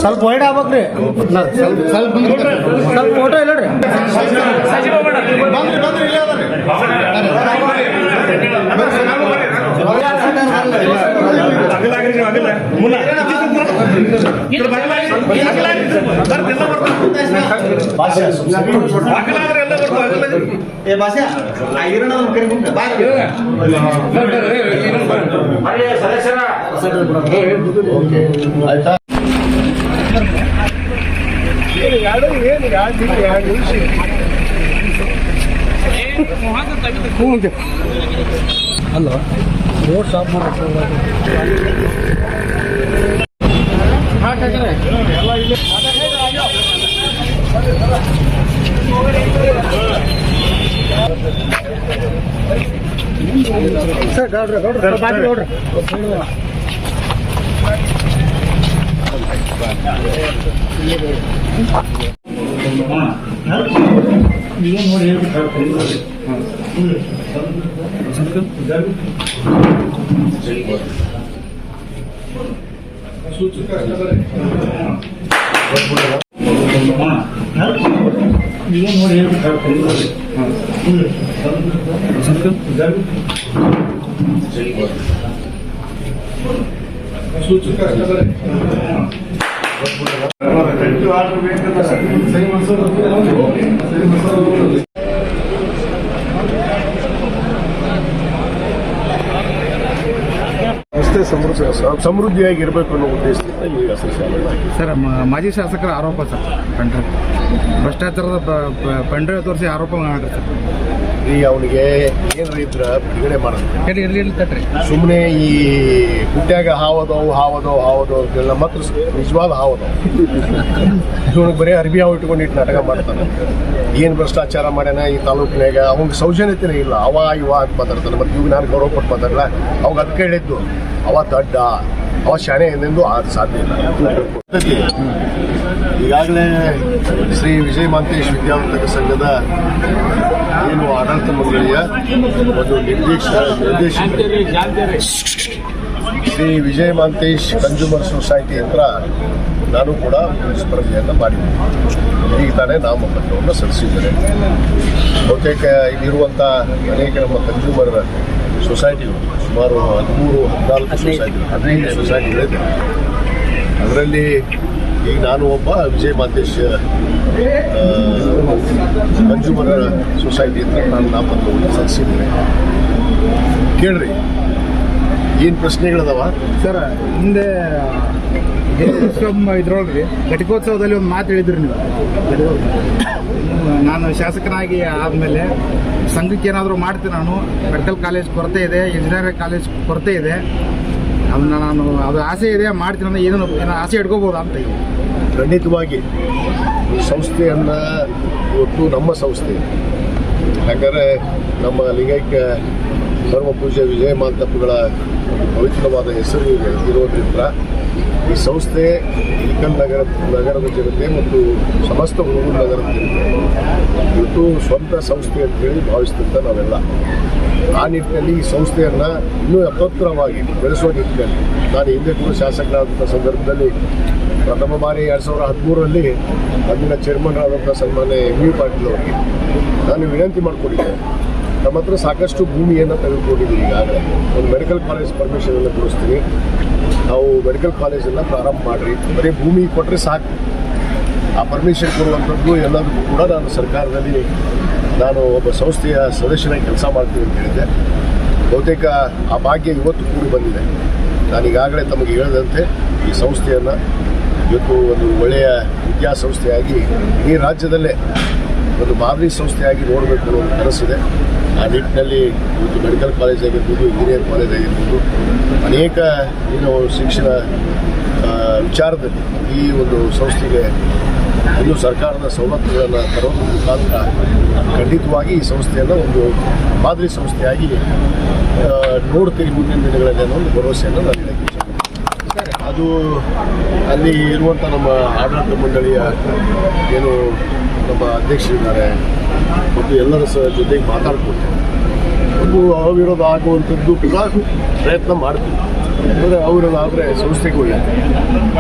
ಸ್ವಲ್ಪ ವೈಡ್ ಆಗ್ಬೇಕ್ರಿ. ಸ್ವಲ್ಪ ಫೋಟೋ ಇಲ್ಲ ರೀ. ಅಲ್ಲ ರೋಡ್ ಸ್ಟಾಪ್ ಸರ್ ನೋಡ್ರಿ ಸಮೃದ್ಧಿಯಾಗಿರ್ಬೇಕು ಅನ್ನೋ ಉದ್ದೇಶದಿಂದ ಈ ಹೆಸರು ಸರ್. ಮಾಜಿ ಶಾಸಕರ ಆರೋಪ ಸರ್, ಭ್ರಷ್ಟಾಚಾರದ ಪಂಡ್ರೆ ತೋರಿಸಿ ಆರೋಪ ಮಾಡ್ರಿ ಸರ್. ಈ ಅವನಿಗೆ ಏನಾರ ಇದ್ರ ಬಿಡುಗಡೆ ಮಾಡೋದು, ಸುಮ್ಮನೆ ಈ ಹುಟ್ಟ್ಯಾಗ ಹಾವದೋ ಅಂತೆಲ್ಲ ಮಾತ್ರ ನಿಜವಾದ ಹಾವದವು. ಇವನಿಗೆ ಬರೀ ಅರ್ಬಿ ಹಾವು ಇಟ್ಕೊಂಡಿಟ್ಟು ನಾಟಕ ಮಾಡ್ತಾನೆ. ಏನು ಭ್ರಷ್ಟಾಚಾರ ಮಾಡ್ಯಾನ ಈ ತಾಲೂಕಿನಾಗ, ಅವಂಗೆ ಸೌಜನ್ಯತೆನೇ ಇಲ್ಲ. ಇವ ಅಂತ ಮಾತಾಡ್ತಾನೆ. ಮತ್ತು ಇವಾಗ ನಾನು ಗೌರವ ಕೊಟ್ಟು ಮಾತಾಡಲ್ಲ. ಅವಾಗ ಅದಕ್ಕೆ ಹೇಳಿದ್ದು ಅವ ದಡ್ಡ, ಅವ ಶಾಣೆ ಎಂದೆಂದು ಸಾಧ್ಯ ಇಲ್ಲ. ಈಗಾಗಲೇ ಶ್ರೀ ವಿಜಯ ಮಾಂತೇಶ್ ವಿದ್ಯಾವರ್ಧಕ ಸಂಘದ ಏನು ಆಡಳಿತ ಮಂಡಳಿಯ ಒಂದು ನಿರ್ದೇಶಕ ಶ್ರೀ ವಿಜಯ ಮಾಂತೇಶ್ ಕನ್ಸ್ಯೂಮರ್ ಸೊಸೈಟಿ ಹತ್ರ ನಾನು ಕೂಡ ಸ್ಪರ್ಧೆಯನ್ನು ಮಾಡಿದ್ದೀನಿ. ಈಗ ತಾನೇ ನಾಮಪತ್ರವನ್ನು ಸಲ್ಲಿಸಿದ್ದೇನೆ. ಬಹುತೇಕ ಇಲ್ಲಿರುವಂಥ ಅನೇಕ ನಮ್ಮ ಕನ್ಸ್ಯೂಮರ್ ಸೊಸೈಟಿಗಳು ಸುಮಾರು 15 ಸೊಸೈಟಿಗಳಿದೆ. ಅದರಲ್ಲಿ ಈಗ ನಾನು ಒಬ್ಬ ವಿಜಯ ಮಾಂತೇಶ್ ಕನ್ಸ್ಯೂಮರ್ ಸೊಸೈಟಿ ಹತ್ರ ನಾನು ನಾಮಪತ್ರವನ್ನು ಸಲ್ಲಿಸಿದ್ದೇನೆ. ಕೇಳ್ರಿ ಏನು ಪ್ರಶ್ನೆಗಳದಾವ ಸರ್. ಹಿಂದೆ ಇದ್ರೊಳಗೆ ಘಟಿಕೋತ್ಸವದಲ್ಲಿ ಒಂದು ಮಾತು ಹೇಳಿದ್ರಿ ನೀವು. ನಾನು ಶಾಸಕನಾಗಿ ಆದಮೇಲೆ ಸಂಘಕ್ಕೆ ಏನಾದರೂ ಮಾಡ್ತೀನಿ, ನಾನು ಮೆಡಿಕಲ್ ಕಾಲೇಜ್ ಕೊರತೆ ಇದೆ, ಇಂಜಿನಿಯರಿಂಗ್ ಕಾಲೇಜ್ ಕೊರತೆ ಇದೆ, ಅದನ್ನು ಅದು ಆಸೆ ಇದೆ ಮಾಡ್ತೀನಿ ಅಂದರೆ ಏನೋ ಆಸೆ ಇಟ್ಕೋಬೋದಾ ಅಂತ. ಖಂಡಿತವಾಗಿ ಸಂಸ್ಥೆಯನ್ನು ಇವತ್ತು ನಮ್ಮ ಸಂಸ್ಥೆ, ಯಾಕಂದರೆ ನಮ್ಮ ಲಿಂಗೈಕ್ಯ ಧರ್ಮ ಪೂಜ್ಯ ವಿಜಯ ಮಾಂತಪ್ಪಗಳ ಪವಿತ್ರವಾದ ಹೆಸರು ಇರೋದ್ರಿಂದ ಈ ಸಂಸ್ಥೆ ಇಳಕಲ್ ನಗರದ ಜನತೆ ಮತ್ತು ಸಮಸ್ತ ಹುಡುಗರು ನಗರದ ಜನತೆ ಇವತ್ತು ಸ್ವಂತ ಸಂಸ್ಥೆ ಅಂತೇಳಿ ಭಾವಿಸ್ತಂತ ನಾವೆಲ್ಲ. ಆ ನಿಟ್ಟಿನಲ್ಲಿ ಈ ಸಂಸ್ಥೆಯನ್ನು ಇನ್ನೂ ಯಥೋತ್ತರವಾಗಿ ಬೆಳೆಸುವ ನಿಟ್ಟಿನಲ್ಲಿ ನಾನು ಹಿಂದೆ ಕೂಡ ಶಾಸಕರಾದಂಥ ಸಂದರ್ಭದಲ್ಲಿ ಪ್ರಥಮ ಬಾರಿ 2013ರಲ್ಲಿ ಅಂದಿನ ಚೇರ್ಮನ್ ಆದಂಥ ಸನ್ಮಾನ್ಯ MV ಪಾಟೀಲ್ ಅವರಿಗೆ ನಾನು ವಿನಂತಿ ಮಾಡಿಕೊಂಡಿದ್ದೆ. ನಮ್ಮ ಹತ್ರ ಸಾಕಷ್ಟು ಭೂಮಿಯನ್ನು ತೆಗೆದುಕೊಂಡಿದ್ದೀವಿ. ಈಗಾಗಲೇ ಒಂದು ಮೆಡಿಕಲ್ ಕಾಲೇಜ್ ಪರ್ಮಿಷನನ್ನು ಕೊಡಿಸ್ತೀನಿ, ನಾವು ಮೆಡಿಕಲ್ ಕಾಲೇಜನ್ನು ಪ್ರಾರಂಭ ಮಾಡಿರಿ, ಬರೀ ಭೂಮಿ ಕೊಟ್ಟರೆ ಸಾಕು. ಆ ಪರ್ಮಿಷನ್ ಕೊಡುವಂಥದ್ದು ಎಲ್ಲದಕ್ಕೂ ಕೂಡ ನಾನು ಸರ್ಕಾರದಲ್ಲಿ ನಾನು ಒಬ್ಬ ಸಂಸ್ಥೆಯ ಸದಸ್ಯನಾಗಿ ಕೆಲಸ ಮಾಡ್ತೀನಿ ಅಂತ ಹೇಳಿದ್ದೆ. ಬಹುತೇಕ ಆ ಭಾಗ್ಯ ಇವತ್ತು ಕೂಡಿ ಬಂದಿದೆ. ನಾನು ಈಗಾಗಲೇ ತಮಗೆ ಹೇಳಿದಂತೆ ಈ ಸಂಸ್ಥೆಯನ್ನು ಇವತ್ತು ಒಂದು ಒಳ್ಳೆಯ ವಿದ್ಯಾಸಂಸ್ಥೆಯಾಗಿ ಈ ರಾಜ್ಯದಲ್ಲೇ ಒಂದು ಮಾದರಿ ಸಂಸ್ಥೆಯಾಗಿ ನೋಡಬೇಕು ಅನ್ನೋ ಒಂದು ಕನಸಿದೆ. ಆ ನಿಟ್ಟಿನಲ್ಲಿ ಇವತ್ತು ಮೆಡಿಕಲ್ ಕಾಲೇಜ್ ಆಗಿರ್ಬೋದು, ಇಂಜಿನಿಯರ್ ಕಾಲೇಜ್ ಆಗಿರ್ಬೋದು, ಅನೇಕ ಶಿಕ್ಷಣ ವಿಚಾರದಲ್ಲಿ ಈ ಒಂದು ಸಂಸ್ಥೆಗೆ ಇನ್ನು ಸರ್ಕಾರದ ಸವಲತ್ತುಗಳನ್ನು ತರೋದ್ರ ಮುಖಾಂತರ ಖಂಡಿತವಾಗಿ ಈ ಸಂಸ್ಥೆಯನ್ನು ಒಂದು ಮಾದರಿ ಸಂಸ್ಥೆಯಾಗಿ ನೋಡ್ತೀವಿ ಮುಂದಿನ ದಿನಗಳಲ್ಲಿ ಅನ್ನೋ ಒಂದು ಭರವಸೆಯನ್ನು ನಾನು ಹೇಳಕ್ಕೆ ಇಷ್ಟಪಡ್ತೀನಿ. ಅದು ಅಲ್ಲಿ ಇರುವಂಥ ನಮ್ಮ ಆಡಳಿತ ಮಂಡಳಿಯ ಏನು ನಮ್ಮ ಅಧ್ಯಕ್ಷರಿದ್ದಾರೆ ಮತ್ತು ಎಲ್ಲರ ಜೊತೆಗೆ ಮಾತಾಡ್ಕೊಳ್ತೇವೆ. ಒಂದು ಅವಿರೋಧ ಆಗುವಂಥದ್ದು ಕೂಡ ಪ್ರಯತ್ನ ಮಾಡ್ತೀನಿ. ಅಂದರೆ ಅವಿರೋಧ ಸಂಸ್ಥೆಗೆ ಒಳ್ಳೆಯದು.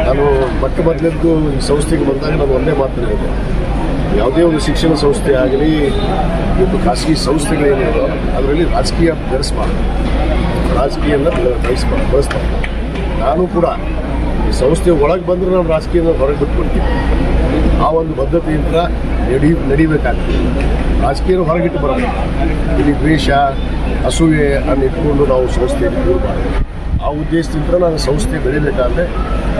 ನಾನು ಮೊದಲೆದ್ದು ಈ ಸಂಸ್ಥೆಗೆ ಬಂದಾಗ ನಾನು ಒಂದೇ ಮಾತನಾಡಿದೆ, ಯಾವುದೇ ಒಂದು ಶಿಕ್ಷಣ ಸಂಸ್ಥೆ ಆಗಲಿ ಮತ್ತು ಖಾಸಗಿ ಸಂಸ್ಥೆಗಳೇನಿದೆ ಅದರಲ್ಲಿ ರಾಜಕೀಯ ಬೆರೆಸಬಾರ್ದು, ರಾಜಕೀಯನ ಬಳಸಬಾರ್ದು. ನಾನು ಕೂಡ ಈ ಸಂಸ್ಥೆ ಒಳಗೆ ಬಂದರೆ ನಾನು ರಾಜಕೀಯನ ಹೊರಗೆ ಬಿಟ್ಕೊಡ್ತೀನಿ. ಆ ಒಂದು ಬದ್ಧತೆಯಿಂದ ನಡಿಬೇಕಾಗ್ತದೆ. ರಾಜಕೀಯ ಹೊರಗಿಟ್ಟು ಬರೋದು, ಇಲ್ಲಿ ದ್ವೇಷ ಅಸೂಯೆ ಅನ್ನು ಇಟ್ಕೊಂಡು ನಾವು ಸಂಸ್ಥೆಯಲ್ಲಿ ಕೂರಬಾರ್ದು. ಆ ಉದ್ದೇಶದಿಂದ ನಾನು ಸಂಸ್ಥೆ ಬೆಳಿಬೇಕಾದ್ರೆ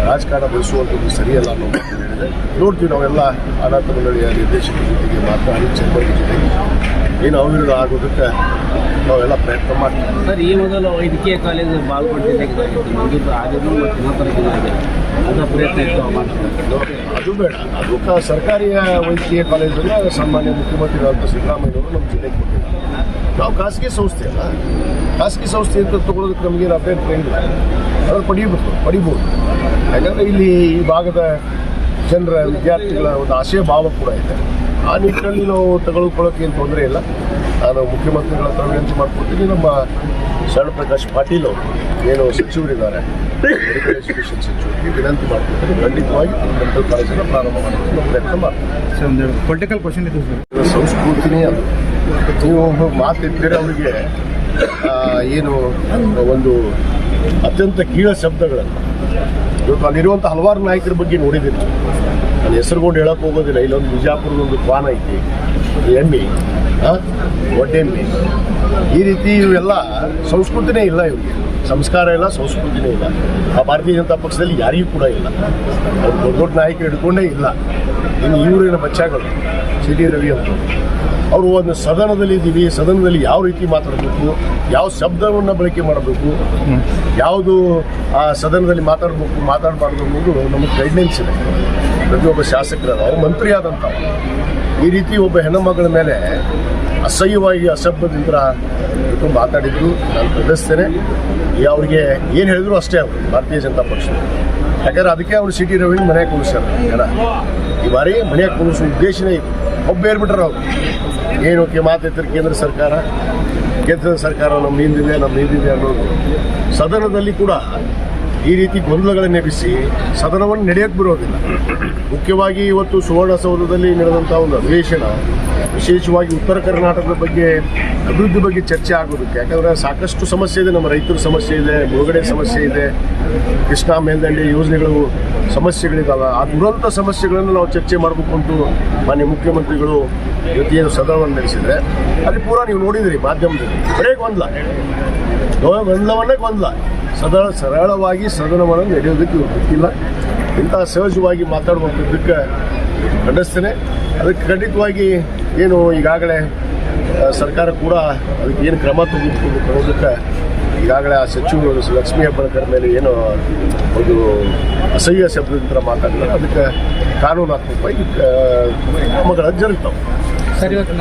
ರಾಜಕಾರಣ ಬೆಳೆಸುವಂಥದ್ದು ಸರಿಯಲ್ಲ ಅನ್ನೋ ಹೇಳಿದೆ. ನೋಡ್ತೀವಿ, ನಾವೆಲ್ಲ ಆಡಳಿತ ಮಂಡಳಿಯ ನಿರ್ದೇಶಕರ ಜೊತೆಗೆ ಮಾತನಾಡಿ ಚೇಂಬರ್ ಜೊತೆಗೆ ಏನು ಅವಿರೋಧ ಆಗೋದಕ್ಕೆ ನಾವೆಲ್ಲ ಪ್ರಯತ್ನ ಮಾಡ್ತೀವಿ. ಸರ್, ಈ ಮೊದಲು ವೈದ್ಯಕೀಯ ಕಾಲೇಜು ಬಾಲ್ಕೊಟ್ಟಿದ್ದಾಗಿತ್ತು, ಆಗಿದ್ದು ಮತ್ತು ಇನ್ನೊಂದು ಅದರ ಪ್ರಯತ್ನ ಇತ್ತು ಮಾಡ್ತಾರೆ. ಅದು ಬೇಡ. ಅದು ಸರ್ಕಾರಿ ವೈದ್ಯಕೀಯ ಕಾಲೇಜನ್ನು ಸಾಮಾನ್ಯ ಮುಖ್ಯಮಂತ್ರಿಗಳಂತ ಸಿದ್ದರಾಮಯ್ಯವರು ನಮ್ಮ ಜಿಲ್ಲೆಗೆ ಕೊಟ್ಟಿದ್ದಾರೆ. ನಾವು ಖಾಸಗಿ ಸಂಸ್ಥೆ ಅಲ್ಲ, ಖಾಸಗಿ ಸಂಸ್ಥೆ ಅಂತ ತೊಗೊಳೋದಕ್ಕೆ ನಮಗೇನು ಅಭ್ಯಂತರ ಇಲ್ಲ. ಅದನ್ನು ಪಡಿಬೋದು. ಯಾಕಂದರೆ ಇಲ್ಲಿ ಈ ಭಾಗದ ಜನರ ವಿದ್ಯಾರ್ಥಿಗಳ ಒಂದು ಆಶಯ ಭಾವ ಕೂಡ ಇದೆ. ಆ ನಿಟ್ಟಿನಲ್ಲಿ ನಾವು ತೆಗೆದುಕೊಳ್ಳೋಕೆ ಏನು ತೊಂದರೆ ಇಲ್ಲ. ನಾನು ಮುಖ್ಯಮಂತ್ರಿಗಳ ಹತ್ರ ವಿನಂತಿ ಮಾಡ್ಕೊಡ್ತೀನಿ. ನಮ್ಮ ಶರಣ ಪ್ರಕಾಶ್ ಪಾಟೀಲ್ ಅವರು ಏನು ಸಚಿವರಿದ್ದಾರೆ, ಮೆಡಿಕಲ್ ಎಜುಕೇಷನ್ ಸಚಿವರಿಗೆ ವಿನಂತಿ ಮಾಡ್ಕೊಡ್ತೀನಿ. ಖಂಡಿತವಾಗಿ ಮೆಡಿಕಲ್ ಕಾಲೇಜನ್ನು ಪ್ರಾರಂಭ ಮಾಡೋದಕ್ಕೆ ನಾವು ಪ್ರಯತ್ನ ಮಾಡ್ತೀವಿ. ಸರ್, ಒಂದು ಪೊಲಿಟಿಕಲ್ ಕ್ವಶನ್ ಇದೆ ಸರ್. ಸಂಸ್ಕೃತಿನೇ ಅದು. ನೀವು ಮಾತಿದ್ದರೆ ಅವರಿಗೆ ಏನು ಒಂದು ಅತ್ಯಂತ ಕೀಳ ಶಬ್ದಗಳನ್ನು ಇವತ್ತು ಅಲ್ಲಿರುವಂಥ ಹಲವಾರು ನಾಯಕರ ಬಗ್ಗೆ ನೋಡಿದ್ದೀನಿ. ನಾನು ಹೆಸರುಗೊಂಡು ಹೇಳಕ್ಕೆ ಹೋಗೋದಿಲ್ಲ. ಇಲ್ಲೊಂದು ಬಿಜಾಪುರದೊಂದು ಕ್ವಾನ ಐತಿ, ಎಮ್ಮೆ, ಒಡ್ಡೆಮ್ಮೆ, ಈ ರೀತಿ ಇವೆಲ್ಲ ಸಂಸ್ಕೃತಿನೇ ಇಲ್ಲ. ಇವ್ರಿಗೆ ಸಂಸ್ಕಾರ ಇಲ್ಲ, ಸಂಸ್ಕೃತಿನೇ ಇಲ್ಲ. ಆ ಭಾರತೀಯ ಜನತಾ ಪಕ್ಷದಲ್ಲಿ ಯಾರಿಗೂ ಕೂಡ ಇಲ್ಲ. ಅವ್ರು ದೊಡ್ಡ ದೊಡ್ಡ ನಾಯಕರು ಹಿಡ್ಕೊಂಡೇ ಇಲ್ಲ. ಇನ್ನು ಇವರಿನ ಬಚ್ಚಾಗಳು ಸಿ ಟಿ ರವಿ ಅಂತ, ಅವರು ಒಂದು ಸದನದಲ್ಲಿ ಇದ್ದೀವಿ, ಸದನದಲ್ಲಿ ಯಾವ ರೀತಿ ಮಾತಾಡಬೇಕು, ಯಾವ ಶಬ್ದವನ್ನು ಬಳಕೆ ಮಾಡಬೇಕು, ಯಾವುದು ಆ ಸದನದಲ್ಲಿ ಮಾತಾಡಬಾರ್ದು ಅನ್ನೋದು ನಮಗೆ ಗೈಡ್ಲೈನ್ಸ್ ಇದೆ. ಪ್ರತಿಯೊಬ್ಬ ಶಾಸಕರ ಅವ್ರು ಮಂತ್ರಿ ಆದಂಥವು ಈ ರೀತಿ ಒಬ್ಬ ಹೆಣ್ಣುಮಗಳ ಮೇಲೆ ಅಸಹ್ಯವಾಗಿ ಅಸಭ್ಯದಿಂದ ಮಾತಾಡಿದ್ರು. ನಾನು ಖಂಡಿಸ್ತೇನೆ. ಅವ್ರಿಗೆ ಏನು ಹೇಳಿದ್ರು ಅಷ್ಟೇ ಅವರು ಭಾರತೀಯ ಜನತಾ ಪಕ್ಷ. ಯಾಕಂದರೆ ಅದಕ್ಕೆ ಅವರು ಸಿ ಟಿ ರವಿ ಮನೆಯಾಗ ಕೂರಿಸ್ತಾರೆ. ಜನ ಈ ಬಾರಿ ಮನೆಯಾಗ ಕೂರಿಸೋ ಉದ್ದೇಶನೇ ಇದು. ಒಬ್ಬೇರ್ಬಿಟ್ರೆ ಅವರು ಏನಕ್ಕೆ ಮಾತಾಡ್ತಾರೆ. ಕೇಂದ್ರದ ಸರ್ಕಾರ ನಮ್ಮ ಹಿಂದಿದೆ ಅನ್ನೋದು. ಸದನದಲ್ಲಿ ಕೂಡ ಈ ರೀತಿ ಗೊಂದಲಗಳನ್ನು ಎಬ್ಬಿಸಿ ಸದನವನ್ನು ನಡೆಯಕ್ಕೆ ಬರೋದಿಲ್ಲ. ಮುಖ್ಯವಾಗಿ ಇವತ್ತು ಸುವರ್ಣಸೌಧದಲ್ಲಿ ನಡೆದಂಥ ಒಂದು ಅಧಿವೇಶನ ವಿಶೇಷವಾಗಿ ಉತ್ತರ ಕರ್ನಾಟಕದ ಬಗ್ಗೆ, ಅಭಿವೃದ್ಧಿ ಬಗ್ಗೆ ಚರ್ಚೆ ಆಗೋದಕ್ಕೆ. ಯಾಕಂದರೆ ಸಾಕಷ್ಟು ಸಮಸ್ಯೆ ಇದೆ. ನಮ್ಮ ರೈತರ ಸಮಸ್ಯೆ ಇದೆ, ಮುಳುಗಡೆ ಸಮಸ್ಯೆ ಇದೆ, ಕೃಷ್ಣಾ ಮೇಲ್ದಂಡೆ ಯೋಜನೆಗಳು ಸಮಸ್ಯೆಗಳಿದ್ದಾವೆ. ಆ ದುರಂತ ಸಮಸ್ಯೆಗಳನ್ನು ನಾವು ಚರ್ಚೆ ಮಾಡಬೇಕು ಅಂತ ಮಾನ್ಯ ಮುಖ್ಯಮಂತ್ರಿಗಳು ಇವತ್ತೇನು ಸದನವನ್ನು ನಡೆಸಿದರೆ ಅಲ್ಲಿ ಪೂರ ನೀವು ನೋಡಿದಿರಿ ಮಾಧ್ಯಮದಲ್ಲಿ. ಬರೇ ಗೊಂದಲ ಸರಳವಾಗಿ ಸದನವನ್ನು ನಡೆಯೋದಕ್ಕೆ ಗೊತ್ತಿಲ್ಲ. ಇಂತಹ ಸಹಜವಾಗಿ ಮಾತಾಡುವಂಥದ್ದಕ್ಕೆ ಖಂಡಿಸ್ತೇನೆ. ಅದಕ್ಕೆ ಖಂಡಿತವಾಗಿ ಏನು ಈಗಾಗಲೇ ಸರ್ಕಾರ ಕೂಡ ಅದಕ್ಕೆ ಏನು ಕ್ರಮ ತೆಗೆದುಕೊಂಡು ಬರೋದಕ್ಕೆ ಈಗಾಗಲೇ ಆ ಸಚಿವರು ಲಕ್ಷ್ಮೀ ಹೆಬ್ಬಾಳ್ಕರ್ ಮೇಲೆ ಏನು ಒಂದು ಅಸಹ್ಯ ಶಬ್ದದಿಂದ ಮಾತಾಡಿದ್ರೆ ಅದಕ್ಕೆ ಕಾನೂನಾತ್ಮಕವಾಗಿ ಕ್ರಮಗಳು ಜರುಗ್ತಾವೆ. ಸರ್, ಇವತ್ತು